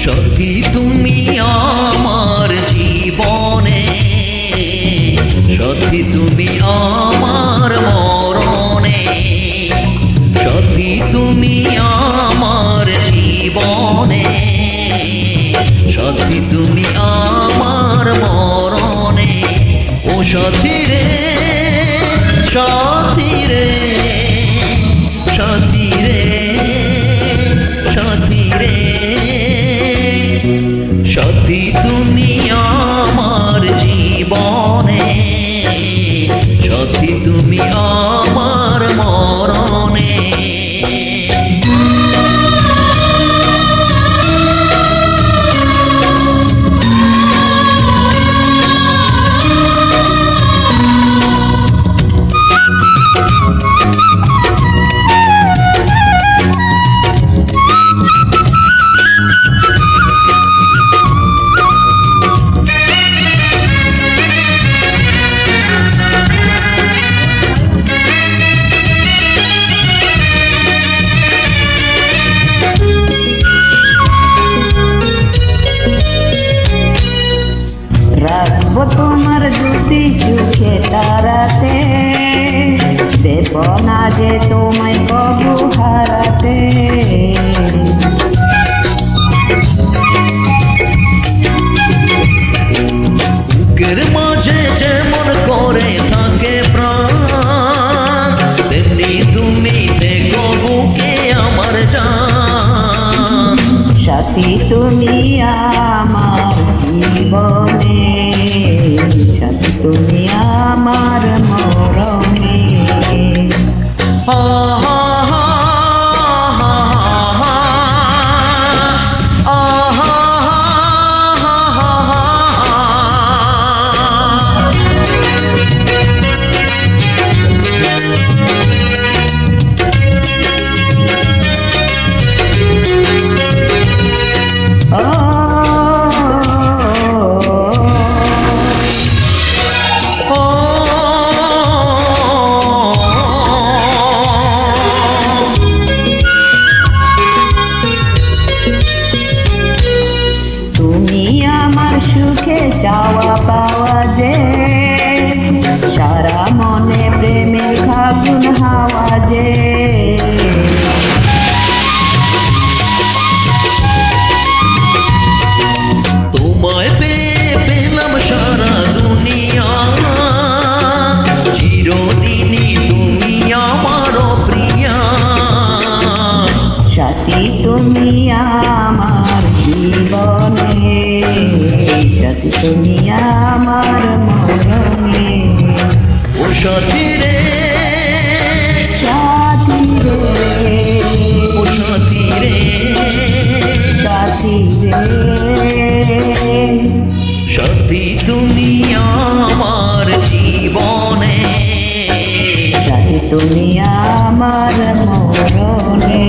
সখী তুমি আমার জীবনে, সখী তুমি আমার মরণে, সখী তুমি আমার জীবনে, সখী তুমি আমার মরণে। ও সখী রে, সাথী রে, সাথী রে, সাথী রে, সাথী তুমি আমার জীবনে, সাথী তুমি আমার মরণে। রাখবো তোমার দুটি চোখে তারাতে, দেব না যে তোমায় কবু হারাতে। বুকের মাঝে যেমন করে থাকে প্রাণ, তেমনি তুমি থেকো বুকে আমার জান। সাথী তুমি আমার জীবনে, সাথী তুমি আমার মরণে। তুমি আমার সুখে চাওয়া পাওয়া যে, সারা মনে প্রেমের ফাগুন হাওয়া যে। তোমায় পেয়ে পেলাম সারা দুনিয়া, চিরদিনই তুমি আমার প্রিয়া। সাথী তুমি আমার জীবনে, সাথী তুমি আমার মরণে। ও সাথী রে, সাথী রে, ও সাথী রে, সাথী রে, সাথী তুমি আমার জীবনে, সাথী তুমি আমার মরণে।